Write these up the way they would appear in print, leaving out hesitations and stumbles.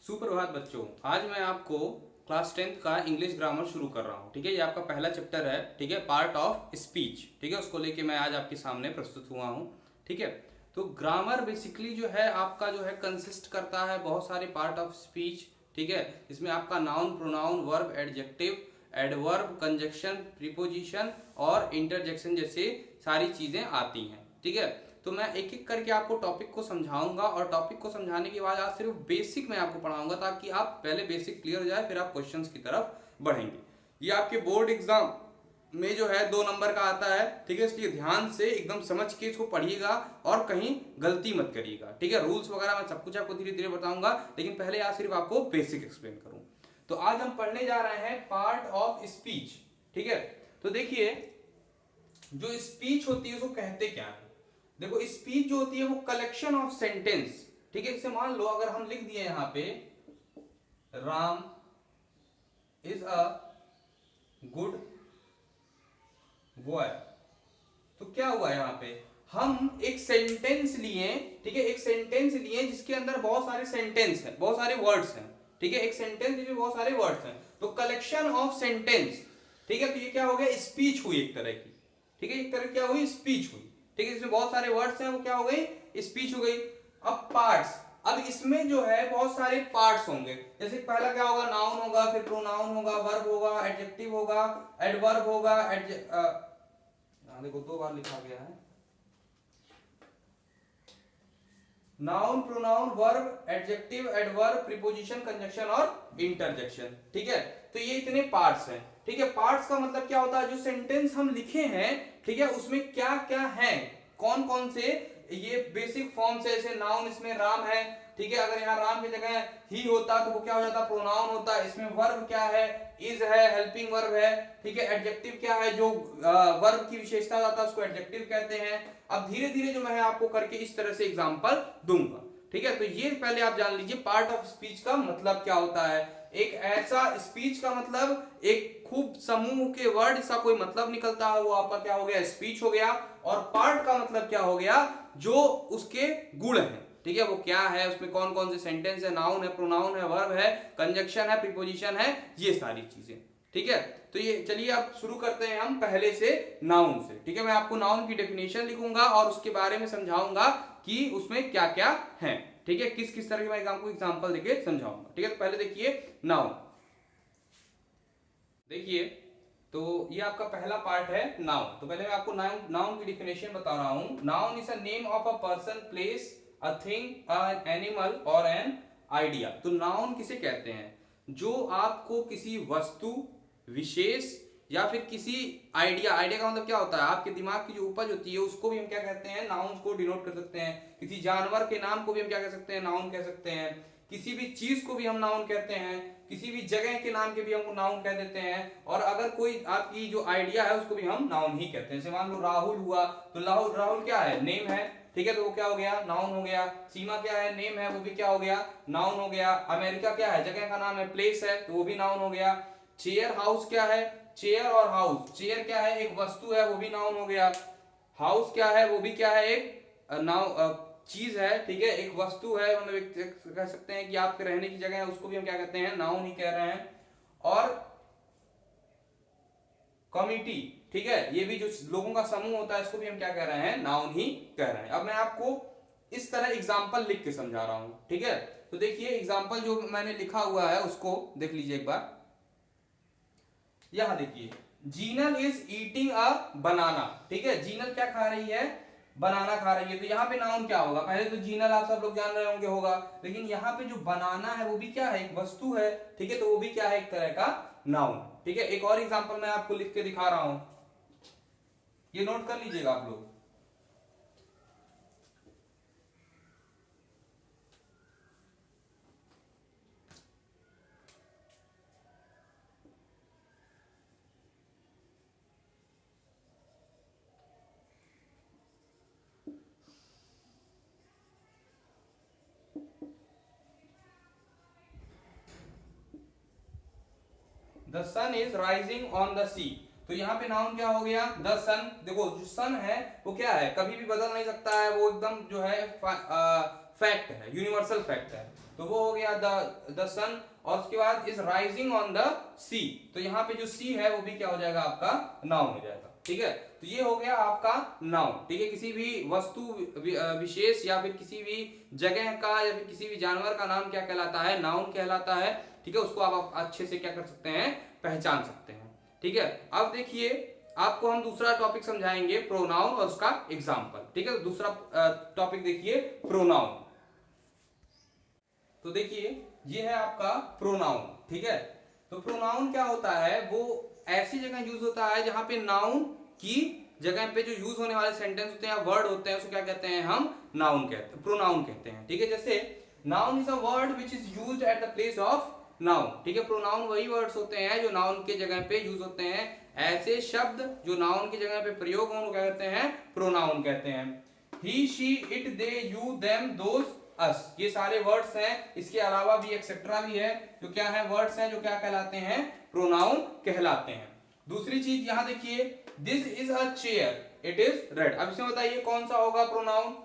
सुप्रभात बच्चों। आज मैं आपको क्लास 10th का इंग्लिश ग्रामर शुरू कर रहा हूँ। ठीक है, ये आपका पहला चैप्टर है। ठीक है, पार्ट ऑफ स्पीच। ठीक है, उसको लेके मैं आज आपके सामने प्रस्तुत हुआ हूँ। ठीक है, तो ग्रामर बेसिकली जो है आपका जो है कंसिस्ट करता है बहुत सारे पार्ट ऑफ स्पीच। ठीक है, इसमें आपका noun, pronoun, verb, adjective, adverb, conjunction, preposition और इंटरजेक्शन जैसे सारी चीजें आती हैं। ठीक है, तो मैं एक एक करके आपको टॉपिक को समझाऊंगा और टॉपिक को समझाने के बाद आज सिर्फ बेसिक मैं आपको पढ़ाऊंगा ताकि आप पहले बेसिक क्लियर हो जाए, फिर आप क्वेश्चंस की तरफ बढ़ेंगे। ये आपके बोर्ड एग्जाम में जो है 2 नंबर का आता है। ठीक है, इसलिए ध्यान से एकदम समझ के इसको पढ़िएगा और कहीं गलती मत करिएगा। ठीक है, रूल्स वगैरह मैं सब कुछ आपको धीरे धीरे बताऊंगा, लेकिन पहले आज सिर्फ आपको बेसिक एक्सप्लेन करूं। तो आज हम पढ़ने जा रहे हैं पार्ट ऑफ स्पीच। ठीक है, तो देखिए जो स्पीच होती है उसको कहते क्या है। देखो, स्पीच जो होती है वो कलेक्शन ऑफ सेंटेंस। ठीक है, जैसे मान लो अगर हम लिख दिए यहां पे Ram is a good boy, तो क्या हुआ यहां पे हम एक सेंटेंस लिए। ठीक है, एक सेंटेंस लिए जिसके अंदर बहुत सारे सेंटेंस हैं, बहुत सारे वर्ड्स हैं। ठीक है, एक सेंटेंस जिसमें बहुत सारे वर्ड्स हैं, तो कलेक्शन ऑफ सेंटेंस। ठीक है, तो ये क्या हो गया, स्पीच हुई एक तरह की। ठीक है, एक तरह क्या हुई, स्पीच हुई। ठीक है, इसमें बहुत सारे वर्ड्स हैं, वो क्या हो गई, स्पीच हो गई। अब पार्ट्स, अब इसमें जो है बहुत सारे पार्ट्स होंगे। जैसे पहला क्या होगा, नाउन होगा, फिर प्रोनाउन होगा, वर्ब होगा, एडजेक्टिव होगा, एडवर्ब होगा। देखो 2 बार लिखा गया है, noun, pronoun, verb, adjective, adverb, preposition, conjunction और इंटरजेक्शन। ठीक है, तो ये इतने पार्ट्स हैं। ठीक है, पार्ट्स का मतलब क्या होता है, जो सेंटेंस हम लिखे हैं, ठीक है, उसमें क्या क्या है, कौन कौन से ये बेसिक फॉर्म से। जैसे नाउन, इसमें राम है। ठीक है, अगर यहाँ राम की जगह ही होता तो वो क्या हो जाता, प्रोनाउन होता। इसमें वर्ब क्या है, इज है, हेल्पिंग वर्ब है। ठीक है, एडजेक्टिव क्या है, जो वर्ब की विशेषता जाता है उसको एडजेक्टिव कहते हैं। अब धीरे धीरे जो मैं आपको करके इस तरह से एग्जांपल दूंगा। ठीक है, तो ये पहले आप जान लीजिए पार्ट ऑफ स्पीच का मतलब क्या होता है। एक ऐसा स्पीच का मतलब एक खूब समूह के वर्ड सा कोई मतलब निकलता है, वो आपका क्या हो गया, स्पीच हो गया। और पार्ट का मतलब क्या हो गया, जो उसके गुण हैं। ठीक है, वो क्या है, उसमें कौन कौन से सेंटेंस है, नाउन है, प्रोनाउन है, वर्ब है, कंजक्शन है, प्रीपोजिशन है, ये सारी चीजें। ठीक है, तो ये चलिए अब शुरू करते हैं हम पहले से नाउन से। ठीक है, मैं आपको नाउन की डेफिनेशन लिखूंगा और उसके बारे में समझाऊंगा कि उसमें क्या क्या है। ठीक है, किस किस तरह के मैं आपको एग्जांपल देके समझाऊंगा। ठीक है, तो पहले देखिए नाउन। देखिए, तो ये आपका पहला पार्ट है नाउन। तो पहले मैं आपको नाउन की डेफिनेशन बता रहा हूं। Noun is a name of a person, place, a thing, an animal और एन आइडिया। तो नाउन किसे कहते हैं, जो आपको किसी वस्तु, विशेष या फिर किसी आइडिया, आइडिया का मतलब क्या होता है, आपके दिमाग की जो उपज होती है उसको भी हम क्या कहते हैं, नाउन को डिनोट कर सकते हैं। किसी जानवर के नाम को भी हम क्या कह सकते हैं, नाउन कह सकते हैं। किसी भी चीज को भी हम नाउन कहते हैं। किसी भी जगह के नाम के भी हम नाउन कह देते हैं। और अगर कोई आपकी जो आइडिया है उसको भी हम नाउन ही कहते हैं। जैसे मान लो राहुल हुआ, तो राहुल क्या है, नेम है। ठीक है, तो वो क्या हो गया, नाउन हो गया। सीमा क्या है, नेम है, वो भी क्या हो गया, नाउन हो गया। अमेरिका क्या है, जगह का नाम है, प्लेस है, तो वो भी नाउन हो गया। चेयर हाउस क्या है, चेयर और हाउस, चेयर क्या है, एक वस्तु है, वो भी नाउन हो गया। हाउस क्या है, वो भी क्या है, एक चीज है। ठीक है, एक वस्तु है, मतलब कह सकते हैं कि आपके रहने की जगह है, उसको भी हम क्या कहते हैं, नाउन ही कह रहे हैं। और कमिटी, ठीक है, ये भी जो लोगों का समूह होता है इसको भी हम क्या कह रहे हैं, नाउन ही कह रहे हैं। अब मैं आपको इस तरह एग्जांपल लिख के समझा रहा हूं। ठीक है, तो देखिए एग्जांपल जो मैंने लिखा हुआ है उसको देख लीजिए एक बार। यहां देखिए, जीनल इज ईटिंग अ बनाना। ठीक है, जीनल क्या खा रही है, बनाना खा रही है। तो यहाँ पे नाउन क्या होगा, पहले तो जीनल आप सब लोग जान रहे होंगे होगा, लेकिन यहाँ पे जो बनाना है वो भी क्या है, एक वस्तु है। ठीक है, तो वो भी क्या है, एक तरह का नाउन। ठीक है, एक और एग्जांपल मैं आपको लिख के दिखा रहा हूं, ये नोट कर लीजिएगा आप लोग। The sun is rising on the sea. तो यहाँ पे नाउन क्या हो गया, द सन। देखो जो सन है वो क्या है, कभी भी बदल नहीं सकता है, वो एकदम जो है फैक्ट है, यूनिवर्सल फैक्ट है। तो वो हो गया द सन, और उसके बाद is rising on the sea, तो यहाँ पे जो सी है वो भी क्या हो जाएगा आपका नाउन हो जाएगा। ठीक है, तो ये हो गया आपका नाउन। ठीक है, किसी भी वस्तु विशेष या फिर किसी भी जगह का या फिर किसी भी जानवर का नाम क्या कहलाता है, नाउन कहलाता है। ठीक है, उसको आप अच्छे से क्या कर सकते हैं, पहचान सकते हैं। ठीक है, अब देखिए आपको हम दूसरा टॉपिक समझाएंगे प्रोनाउन और उसका एग्जाम्पल। ठीक है, दूसरा टॉपिक देखिए प्रोनाउन। तो देखिए ये है आपका प्रोनाउन। ठीक है, तो प्रोनाउन क्या होता है, वो ऐसी जगह यूज होता है जहां पे नाउन की जगह पे जो यूज होने वाले सेंटेंस होते हैं या वर्ड होते हैं उसको क्या कहते हैं, हम नाउन कहते हैं, प्रोनाउन कहते हैं। ठीक है, जैसे noun is a word which is used at the place of noun. ठीक है, प्रोनाउन वही वर्ड्स होते हैं जो नाउन के जगह पे यूज होते हैं। ऐसे शब्द जो नाउन की जगह पे प्रयोग हों क्या कहते हैं, प्रोनाउन कहते हैं। He, she, it, they, you, them, those, us, ये सारे वर्ड्स हैं। इसके अलावा भी एक्सेट्रा भी है, जो क्या है वर्ड्स हैं जो क्या कहलाते हैं, प्रोनाउन कहलाते हैं। दूसरी चीज यहां देखिए, this is a chair, it is red. अब इसमें बताइए कौन सा होगा प्रोनाउन,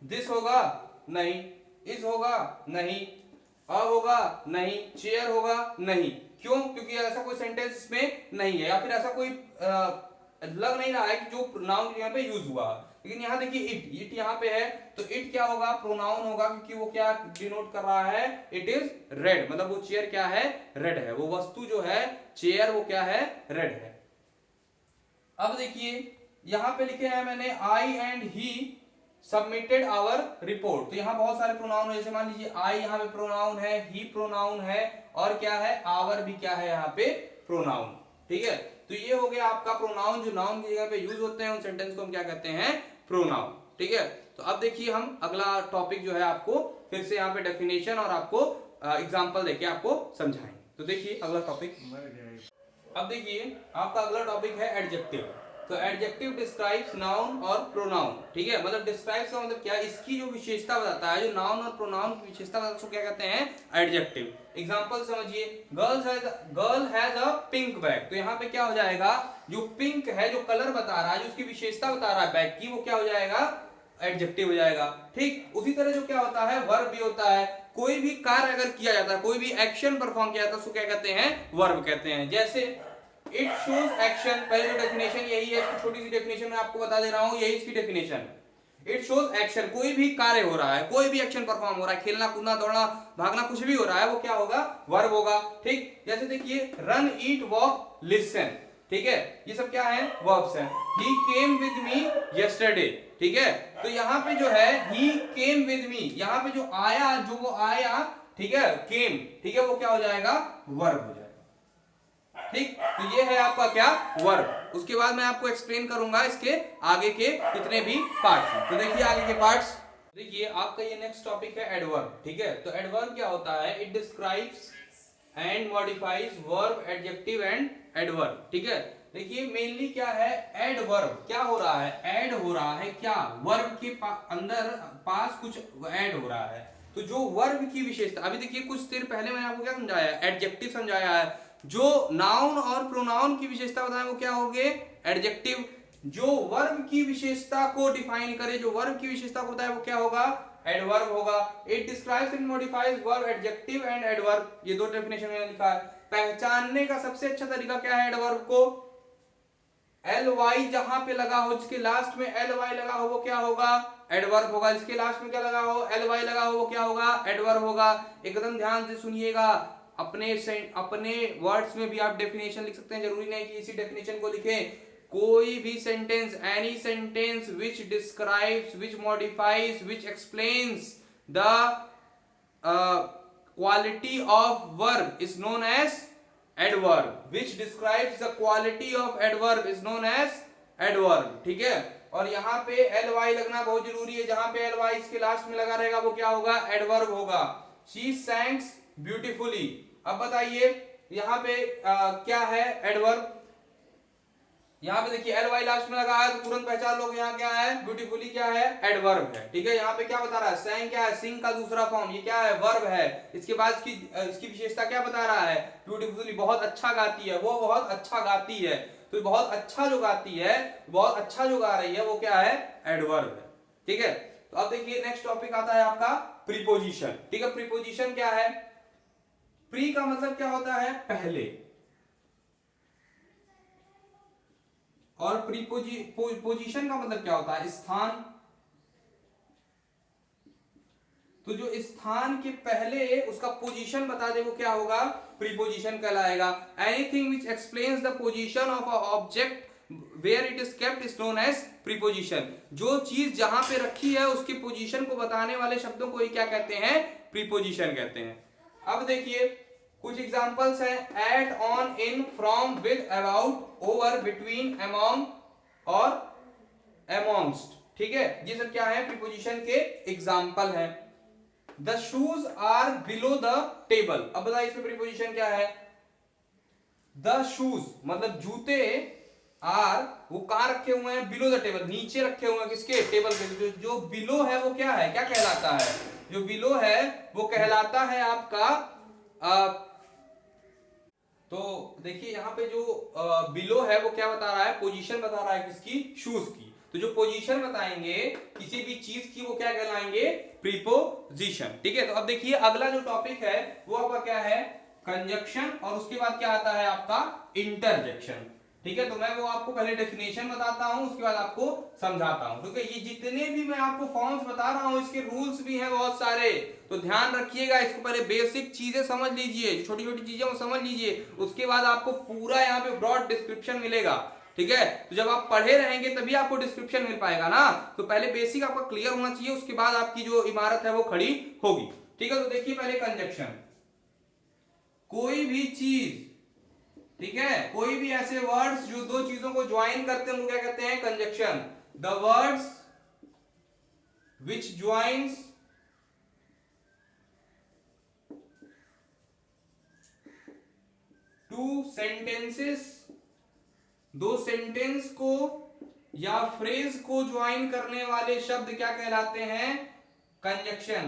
दिस होगा नहीं, इज होगा नहीं, अ होगा नहीं, चेयर होगा नहीं। क्यों? क्योंकि ऐसा कोई सेंटेंस इसमें नहीं है या फिर ऐसा कोई लग नहीं रहा है कि जो प्रोनाउन यहाँ पे यूज हुआ। लेकिन यहाँ देखिए इट, इट यहाँ पे है तो इट क्या होगा, प्रोनाउन होगा, क्योंकि वो क्या डिनोट कर रहा है, इट इज रेड, मतलब वो चेयर क्या है, रेड है, वो वस्तु जो है चेयर वो क्या है, रेड है। अब देखिए यहाँ पे लिखे हैं मैंने I and he submitted our report. तो यहाँ बहुत सारे प्रोनाउन है, जैसे मान लीजिए आई यहाँ पे प्रोनाउन है, ही प्रोनाउन है, और क्या है आवर भी क्या है यहाँ पे प्रोनाउन। ठीक है, तो ये हो गया आपका प्रोनाउन जो नाउन की जगह पे यूज होते हैं, उन सेंटेंस को हम क्या कहते हैं, प्रोनाउन। ठीक है, तो अब देखिए हम अगला टॉपिक जो है आपको फिर से यहाँ पे डेफिनेशन और आपको एग्जांपल देके आपको समझाएंगे। तो देखिए अगला टॉपिक, अब देखिए आपका अगला टॉपिक है एडजेक्टिव। तो एडजेक्टिव डिस्क्राइब्स नाउन और प्रोनाउन। ठीक है, मतलब डिस्क्राइब्स का मतलब क्या, इसकी जो विशेषता बताता है, जो नाउन और प्रोनाउन की विशेषता बताता है, उसको क्या कहते हैं, एडजेक्टिव। एग्जांपल समझिए, girl has a pink bag. तो यहाँ पे क्या हो जाएगा, जो पिंक है, जो कलर बता रहा है, जो उसकी विशेषता बता रहा है बैग की, वो क्या हो जाएगा, एडजेक्टिव हो जाएगा। ठीक उसी तरह जो क्या होता है, वर्ब भी होता है। कोई भी कार्य अगर किया जाता है, कोई भी एक्शन परफॉर्म किया जाता है, उसको क्या कहते हैं, वर्ब कहते हैं। जैसे इट शोज एक्शन, पहले जो डेफिनेशन यही है, छोटी सी डेफिनेशन मैं आपको बता दे रहा हूं, यही इसकी डेफिनेशन है। इट शोज एक्शन, कोई भी कार्य हो रहा है, कोई भी एक्शन परफॉर्म हो रहा है, खेलना कूदना दौड़ना भागना कुछ भी हो रहा है, वो क्या होगा, वर्ब होगा। ठीक, जैसे देखिए रन, ईट, वॉक, लिसन। ठीक है, ये सब क्या है, वर्ब्स हैं। ही केम विद मी यस्टरडे। ठीक है, तो यहाँ पे जो है ही केम विद मी, यहाँ पे जो आया, जो वो आया, ठीक है, केम, ठीक है, वो क्या हो जाएगा, वर्ब हो जाएगा। ठीक, तो ये है आपका क्या, वर्ब। उसके बाद मैं आपको एक्सप्लेन करूंगा इसके आगे के जितने भी पार्ट्स हैं। तो देखिए आगे के पार्ट्स, देखिए आपका ये नेक्स्ट टॉपिक है एडवर्ब। ठीक है, तो एडवर्ब क्या होता है, it describes and modifies verb, adjective and adverb. ठीक है, देखिए मेनली क्या है, एडवर्ब क्या हो रहा है, ऐड हो रहा है, क्या वर्ब के अंदर पास कुछ ऐड हो रहा है। तो जो वर्ब की विशेषता, अभी देखिए कुछ देर पहले मैंने आपको क्या समझाया, एडजेक्टिव समझाया है। जो नाउन और प्रोनाउन की विशेषता बताएं वो क्या होंगे, एडजेक्टिव। जो वर्ब की विशेषता को डिफाइन करे, जो वर्ब की विशेषता को बताए वो क्या होगा, एडवर्ब होगा। It describes and modifies verb, adjective and adverb. ये दो डेफिनेशन मैंने लिखा है। पहचानने का सबसे अच्छा तरीका क्या है एडवर्ब को, एल वाई जहां पे लगा हो, जिसके लास्ट में एल वाई लगा हो वो क्या होगा, एडवर्ब होगा। जिसके लास्ट में क्या लगा हो, एल वाई लगा हो वो क्या होगा, एडवर्ब होगा। एकदम ध्यान से सुनिएगा, अपने वर्ड्स में भी आप डेफिनेशन लिख सकते हैं, जरूरी नहीं कि इसी डेफिनेशन को लिखें। कोई भी sentence, any sentence which describes, which modifies, which explains the quality of verb is known as adverb. Which describes the quality of adverb is known as adverb. ठीक है, और यहाँ पे एल वाई लगना बहुत जरूरी है। जहां पे एल वाई इसके लास्ट में लगा रहेगा वो क्या होगा, एडवर्ब होगा। She sangs beautifully. अब बताइए यहाँ पे क्या है, एडवर्ब। यहाँ पे देखिए एल वाई लास्ट में लगा है तो तुरंत पहचान लोगे यहाँ क्या है, ब्यूटीफुली क्या है, एडवर्ब है। ठीक है, यहाँ पे क्या बता रहा है, सैंग क्या है, सिंग का दूसरा फॉर्म, ये क्या है, वर्ब है। इसके बाद इसकी विशेषता क्या बता रहा है, ब्यूटीफुली, बहुत अच्छा गाती है, वो बहुत अच्छा गाती है। तो बहुत अच्छा जो गाती है, बहुत अच्छा जो गा रही है वो क्या है, एडवर्ब है। ठीक है, तो अब देखिए नेक्स्ट टॉपिक आता है आपका प्रीपोजिशन। ठीक है, प्रीपोजिशन क्या है? प्री का मतलब क्या होता है? पहले, और पोजीशन का मतलब क्या होता है? स्थान। तो जो स्थान के पहले उसका पोजीशन बता दे वो क्या होगा? प्रीपोजिशन कहलाएगा। Anything which explains the position of a object where it is kept is known as preposition. जो चीज जहां पे रखी है उसकी पोजीशन को बताने वाले शब्दों को ही क्या कहते हैं? प्रीपोजिशन कहते हैं। अब देखिए कुछ एग्जांपल्स हैं, at, on, in, from, with, about, over, between, among और अमॉन्स्ट। ठीक है, ये सब क्या है? प्रीपोजिशन के एग्जांपल हैं। The shoes are below the table. अब बताइए इसमें प्रीपोजिशन क्या है? द शूज मतलब जूते, आर वो कहां रखे हुए हैं? बिलो द टेबल, नीचे रखे हुए हैं। किसके? टेबल के। जो बिलो है वो क्या है? क्या कहलाता है? जो बिलो है वो कहलाता है आपका तो देखिए यहां पे जो बिलो है वो क्या बता रहा है? पोजीशन बता रहा है। किसकी? शूज की। तो जो पोजीशन बताएंगे किसी भी चीज की वो क्या कहलाएंगे? प्रीपोजिशन। ठीक है, तो अब देखिए अगला जो टॉपिक है वो आपका क्या है? कंजक्शन, और उसके बाद क्या आता है आपका? इंटरजेक्शन। ठीक है, तो मैं वो आपको पहले डेफिनेशन बताता हूं, उसके बाद आपको समझाता हूं। क्योंकि ये जितने भी मैं आपको फॉर्म्स बता रहा हूं इसके रूल्स भी हैं बहुत सारे, तो ध्यान रखिएगा। इसको पहले बेसिक चीजें समझ लीजिए, छोटी छोटी चीजें वो समझ लीजिए, उसके बाद आपको पूरा यहाँ पे ब्रॉड डिस्क्रिप्शन मिलेगा। ठीक है, तो जब आप पढ़े रहेंगे तभी आपको डिस्क्रिप्शन मिल पाएगा ना। तो पहले बेसिक आपका क्लियर होना चाहिए, उसके बाद आपकी जो इमारत है वो खड़ी होगी। ठीक है, तो देखिए पहले कंजक्शन। कोई भी चीज, ठीक है, कोई भी ऐसे वर्ड्स जो दो चीजों को ज्वाइन करते हैं उनको क्या कहते हैं? Conjunction. The words which joins two sentences, दो सेंटेंस को या फ्रेज को ज्वाइन करने वाले शब्द क्या कहलाते हैं? कंजक्शन।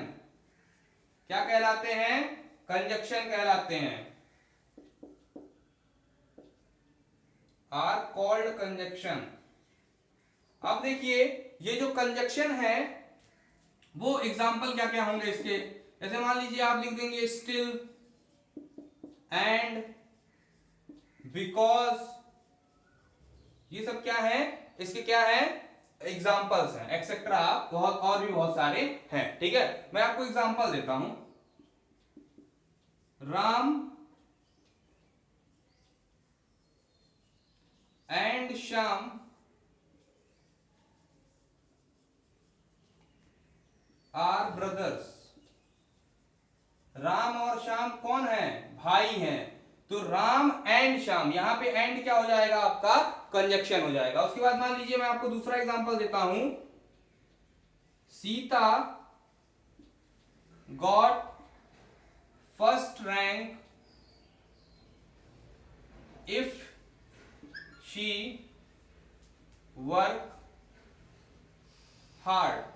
क्या कहलाते हैं? कंजक्शन कहलाते हैं। Are called conjunction. अब देखिए ये जो कंजक्शन है वो एग्जाम्पल क्या क्या होंगे इसके? जैसे मान लीजिए आप लिख देंगे स्टिल, एंड, बिकॉज, ये सब क्या है? इसके क्या है? एग्जाम्पल्स हैं, एक्सेट्रा बहुत और भी बहुत सारे हैं। ठीक है, मैं आपको एग्जाम्पल देता हूं। Ram and Shyam are brothers. Ram और श्याम कौन है? भाई हैं। तो राम एंड श्याम, यहां पे एंड क्या हो जाएगा? आपका कंजक्शन हो जाएगा। उसके बाद मान लीजिए मैं आपको दूसरा एग्जांपल देता हूं। Sita got first rank if she work hard.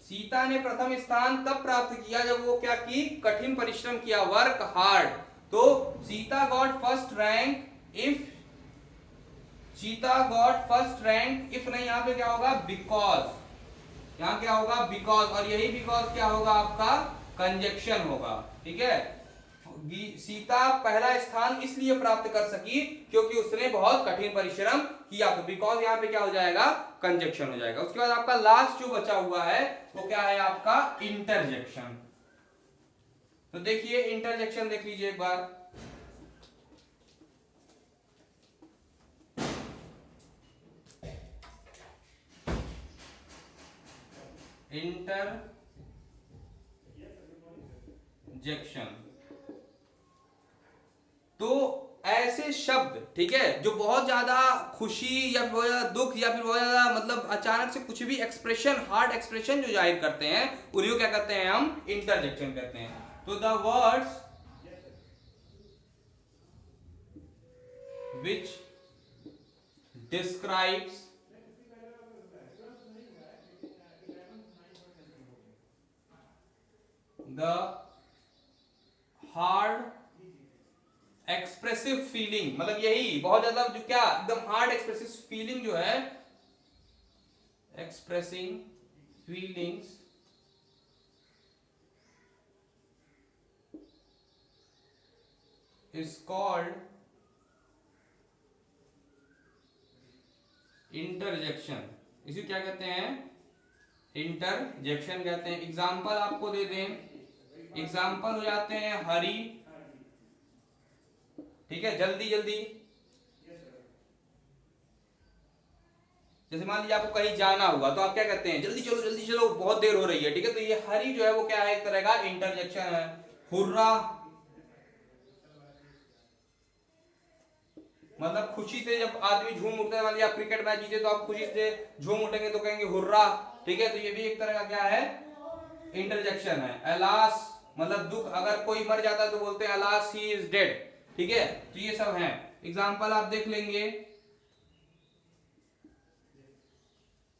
Sita ने प्रथम स्थान तब प्राप्त किया जब वो क्या की? कठिन परिश्रम किया, वर्क हार्ड। तो Sita got first rank if, Sita got first rank if नहीं, यहां पे क्या होगा? बिकॉज। यहां क्या होगा? बिकॉज, और यही बिकॉज क्या होगा? आपका कंजक्शन होगा। ठीक है, सीता पहला स्थान इसलिए प्राप्त कर सकी क्योंकि उसने बहुत कठिन परिश्रम किया। तो बिकॉज यहां पे क्या हो जाएगा? कंजक्शन हो जाएगा। उसके बाद आपका लास्ट जो बचा हुआ है वो क्या है? आपका इंटरजेक्शन। तो देखिए इंटरजेक्शन देख लीजिए एक बार। इंटरजेक्शन तो ऐसे शब्द, ठीक है, जो बहुत ज्यादा खुशी या बहुत ज्यादा दुख या फिर बहुत ज्यादा मतलब अचानक से कुछ भी एक्सप्रेशन, हार्ड एक्सप्रेशन जो जाहिर करते हैं उन्हीं को क्या कहते हैं? हम इंटरजेक्शन कहते हैं। तो the words which describes the hard expressive feeling, मतलब यही बहुत ज्यादा जो क्या एकदम हार्ड एक्सप्रेसिव फीलिंग जो है, expressing feelings is called interjection. इसे क्या कहते हैं? इंटरजेक्शन कहते हैं। एग्जाम्पल आपको दे दें, एग्जाम्पल हो जाते हैं हरी, ठीक है, जल्दी जल्दी। जैसे मान लीजिए आपको कहीं जाना हुआ तो आप क्या कहते हैं? जल्दी चलो जल्दी चलो, बहुत देर हो रही है, ठीक है। तो ये हरी जो है वो क्या है? एक तरह का इंटरजेक्शन है। हुर्रा मतलब खुशी से जब आदमी झूम उठता है, मान लीजिए आप क्रिकेट मैच जीते तो आप खुशी से झूम उठेंगे तो कहेंगे हुर्रा, ठीक है। तो ये भी एक तरह का क्या है? इंटरजेक्शन है। अलास मतलब दुख, अगर कोई मर जाता है तो बोलते हैं अलास ही इज डेड, ठीक है। तो ये सब है एग्जाम्पल, आप देख लेंगे।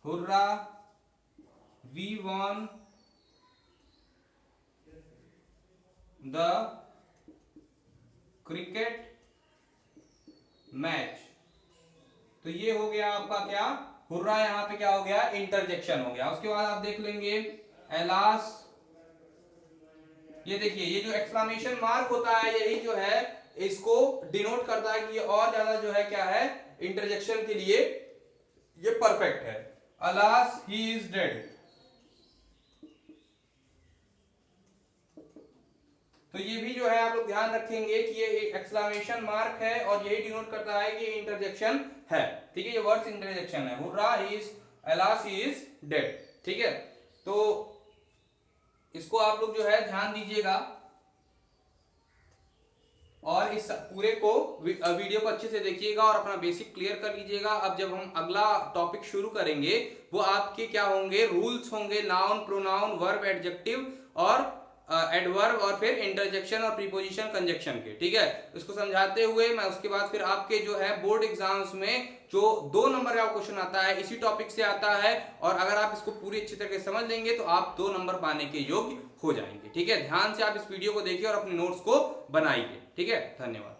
Hurrah, we won the cricket match. तो ये हो गया आपका क्या? हुर्रा यहां पे क्या हो गया? इंटरजेक्शन हो गया। उसके बाद आप देख लेंगे एलास, ये देखिए ये जो एक्सक्लेमेशन मार्क होता है यही जो है इसको डिनोट करता है कि ये और ज्यादा जो है क्या है? इंटरजेक्शन के लिए ये परफेक्ट है। Alas he is dead. तो ये भी जो है आप लोग ध्यान रखेंगे कि ये एक एक्सक्लेमेशन मार्क है और यही डिनोट करता है कि ये इंटरजेक्शन है, ठीक है। ये वर्ड्स इंटरजेक्शन है। Hurrah he is, alas he is dead, ठीक है। तो इसको आप लोग जो है ध्यान दीजिएगा और इस पूरे को वीडियो को अच्छे से देखिएगा और अपना बेसिक क्लियर कर लीजिएगा। अब जब हम अगला टॉपिक शुरू करेंगे वो आपके क्या होंगे? रूल्स होंगे, नाउन, प्रोनाउन, वर्ब, एडजेक्टिव और एडवर्ब और फिर इंटरजेक्शन और प्रीपोजिशन कंजक्शन के, ठीक है। इसको समझाते हुए मैं उसके बाद फिर आपके जो है बोर्ड एग्जाम्स में जो 2 नंबर का क्वेश्चन आता है इसी टॉपिक से आता है, और अगर आप इसको पूरी अच्छी तरह से समझ लेंगे तो आप 2 नंबर पाने के योग्य हो जाएंगे, ठीक है। ध्यान से आप इस वीडियो को देखिए और अपने नोट्स को बनाइए, ठीक है। धन्यवाद।